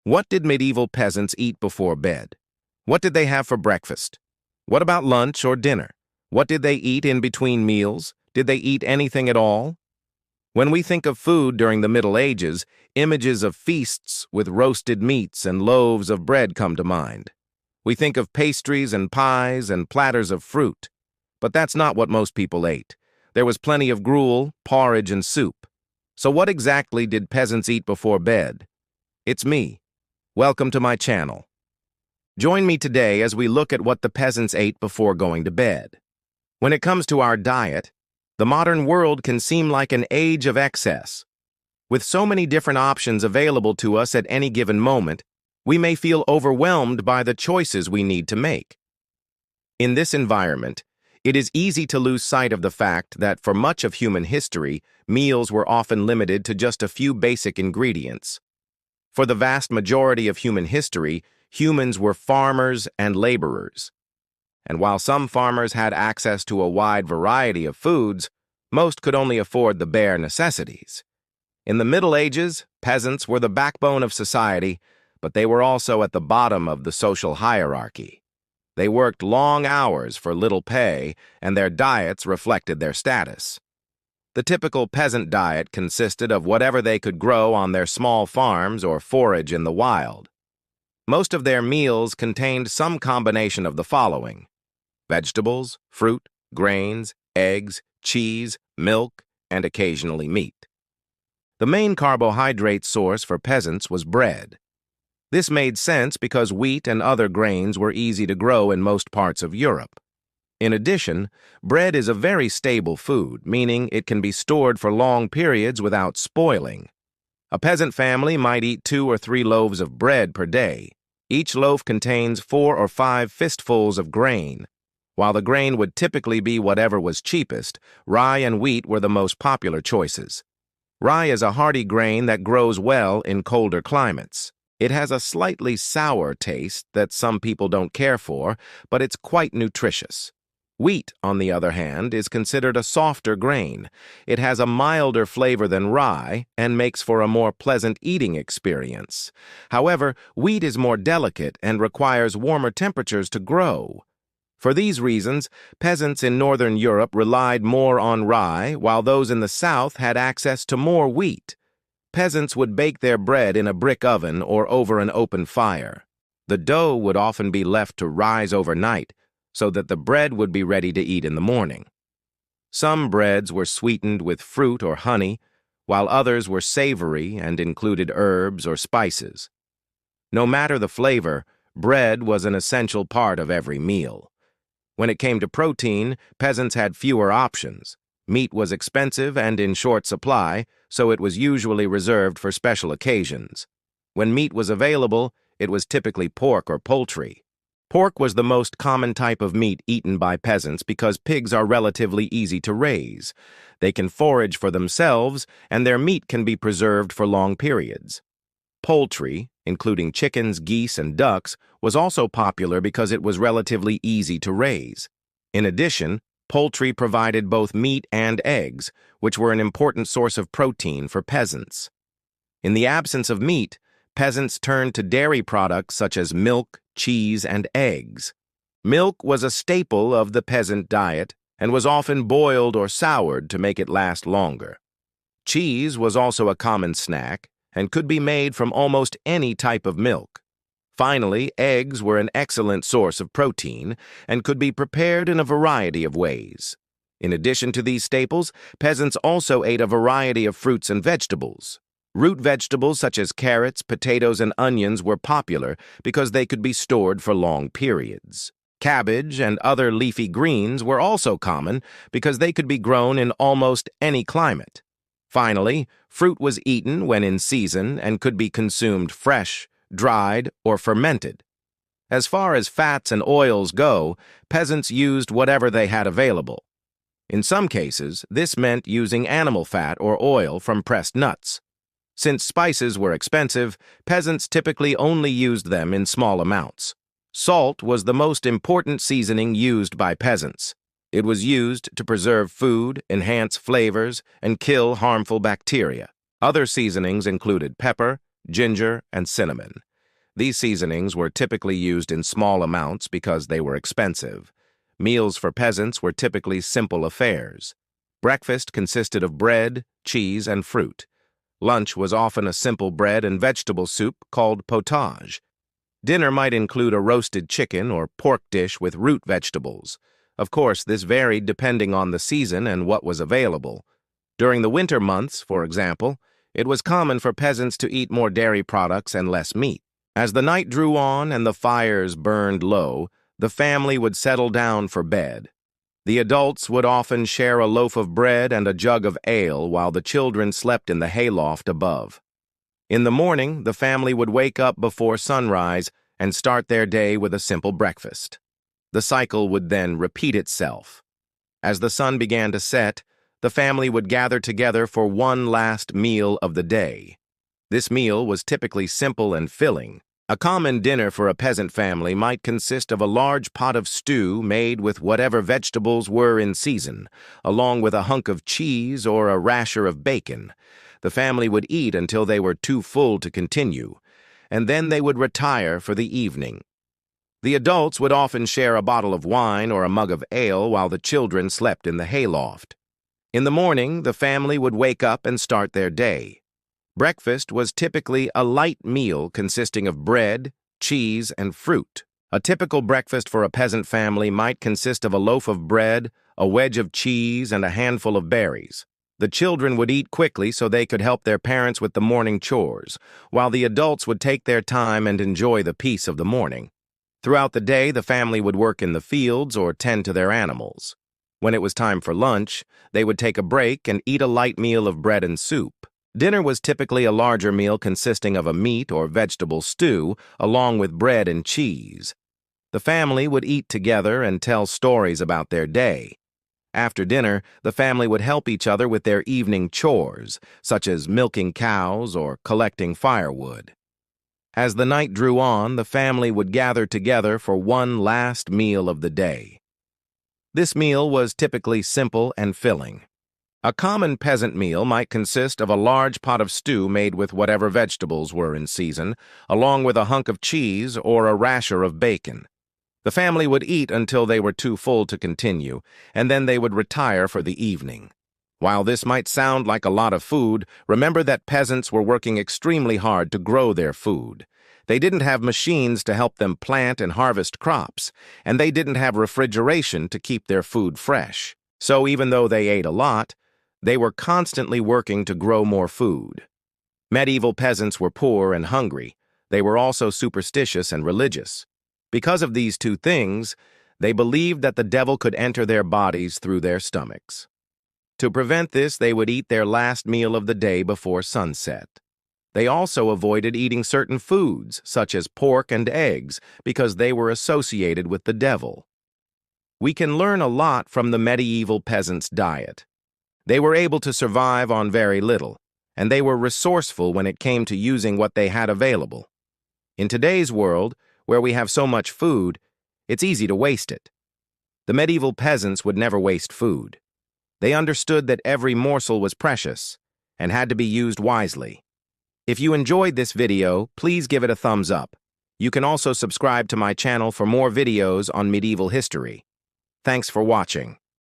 What did medieval peasants eat before bed? What did they have for breakfast? What about lunch or dinner? What did they eat in between meals? Did they eat anything at all? When we think of food during the Middle Ages, images of feasts with roasted meats and loaves of bread come to mind. We think of pastries and pies and platters of fruit. But that's not what most people ate. There was plenty of gruel, porridge, and soup. So what exactly did peasants eat before bed? It's me. Welcome to my channel. Join me today as we look at what the peasants ate before going to bed. When it comes to our diet, the modern world can seem like an age of excess. With so many different options available to us at any given moment, we may feel overwhelmed by the choices we need to make. In this environment, it is easy to lose sight of the fact that for much of human history, meals were often limited to just a few basic ingredients. For the vast majority of human history, humans were farmers and laborers. And while some farmers had access to a wide variety of foods, most could only afford the bare necessities. In the Middle Ages, peasants were the backbone of society, but they were also at the bottom of the social hierarchy. They worked long hours for little pay, and their diets reflected their status. The typical peasant diet consisted of whatever they could grow on their small farms or forage in the wild. Most of their meals contained some combination of the following: vegetables, fruit, grains, eggs, cheese, milk, and occasionally meat. The main carbohydrate source for peasants was bread. This made sense because wheat and other grains were easy to grow in most parts of Europe. In addition, bread is a very stable food, meaning it can be stored for long periods without spoiling. A peasant family might eat 2 or 3 loaves of bread per day. Each loaf contains 4 or 5 fistfuls of grain. While the grain would typically be whatever was cheapest, rye and wheat were the most popular choices. Rye is a hardy grain that grows well in colder climates. It has a slightly sour taste that some people don't care for, but it's quite nutritious. Wheat, on the other hand, is considered a softer grain. It has a milder flavor than rye and makes for a more pleasant eating experience. However, wheat is more delicate and requires warmer temperatures to grow. For these reasons, peasants in Northern Europe relied more on rye, while those in the South had access to more wheat. Peasants would bake their bread in a brick oven or over an open fire. The dough would often be left to rise overnight, so that the bread would be ready to eat in the morning. Some breads were sweetened with fruit or honey, while others were savory and included herbs or spices. No matter the flavor, bread was an essential part of every meal. When it came to protein, peasants had fewer options. Meat was expensive and in short supply, so it was usually reserved for special occasions. When meat was available, it was typically pork or poultry. Pork was the most common type of meat eaten by peasants because pigs are relatively easy to raise. They can forage for themselves, and their meat can be preserved for long periods. Poultry, including chickens, geese, and ducks, was also popular because it was relatively easy to raise. In addition, poultry provided both meat and eggs, which were an important source of protein for peasants. In the absence of meat, peasants turned to dairy products such as milk, cheese, and eggs. Milk was a staple of the peasant diet and was often boiled or soured to make it last longer. Cheese was also a common snack and could be made from almost any type of milk. Finally, eggs were an excellent source of protein and could be prepared in a variety of ways. In addition to these staples, peasants also ate a variety of fruits and vegetables. Root vegetables such as carrots, potatoes, and onions were popular because they could be stored for long periods. Cabbage and other leafy greens were also common because they could be grown in almost any climate. Finally, fruit was eaten when in season and could be consumed fresh, dried, or fermented. As far as fats and oils go, peasants used whatever they had available. In some cases, this meant using animal fat or oil from pressed nuts. Since spices were expensive, peasants typically only used them in small amounts. Salt was the most important seasoning used by peasants. It was used to preserve food, enhance flavors, and kill harmful bacteria. Other seasonings included pepper, ginger, and cinnamon. These seasonings were typically used in small amounts because they were expensive. Meals for peasants were typically simple affairs. Breakfast consisted of bread, cheese, and fruit. Lunch was often a simple bread and vegetable soup called potage. Dinner might include a roasted chicken or pork dish with root vegetables. Of course, this varied depending on the season and what was available. During the winter months, for example, it was common for peasants to eat more dairy products and less meat. As the night drew on and the fires burned low, the family would settle down for bed. The adults would often share a loaf of bread and a jug of ale while the children slept in the hayloft above. In the morning, the family would wake up before sunrise and start their day with a simple breakfast. The cycle would then repeat itself. As the sun began to set, the family would gather together for one last meal of the day. This meal was typically simple and filling. A common dinner for a peasant family might consist of a large pot of stew made with whatever vegetables were in season, along with a hunk of cheese or a rasher of bacon. The family would eat until they were too full to continue, and then they would retire for the evening. The adults would often share a bottle of wine or a mug of ale while the children slept in the hayloft. In the morning, the family would wake up and start their day. Breakfast was typically a light meal consisting of bread, cheese, and fruit. A typical breakfast for a peasant family might consist of a loaf of bread, a wedge of cheese, and a handful of berries. The children would eat quickly so they could help their parents with the morning chores, while the adults would take their time and enjoy the peace of the morning. Throughout the day, the family would work in the fields or tend to their animals. When it was time for lunch, they would take a break and eat a light meal of bread and soup. Dinner was typically a larger meal consisting of a meat or vegetable stew, along with bread and cheese. The family would eat together and tell stories about their day. After dinner, the family would help each other with their evening chores, such as milking cows or collecting firewood. As the night drew on, the family would gather together for one last meal of the day. This meal was typically simple and filling. A common peasant meal might consist of a large pot of stew made with whatever vegetables were in season, along with a hunk of cheese or a rasher of bacon. The family would eat until they were too full to continue, and then they would retire for the evening. While this might sound like a lot of food, remember that peasants were working extremely hard to grow their food. They didn't have machines to help them plant and harvest crops, and they didn't have refrigeration to keep their food fresh. So even though they ate a lot, they were constantly working to grow more food. Medieval peasants were poor and hungry. They were also superstitious and religious. Because of these two things, they believed that the devil could enter their bodies through their stomachs. To prevent this, they would eat their last meal of the day before sunset. They also avoided eating certain foods, such as pork and eggs, because they were associated with the devil. We can learn a lot from the medieval peasants' diet. They were able to survive on very little, and they were resourceful when it came to using what they had available. In today's world, where we have so much food, it's easy to waste it. The medieval peasants would never waste food. They understood that every morsel was precious and had to be used wisely. If you enjoyed this video, please give it a thumbs up. You can also subscribe to my channel for more videos on medieval history. Thanks for watching.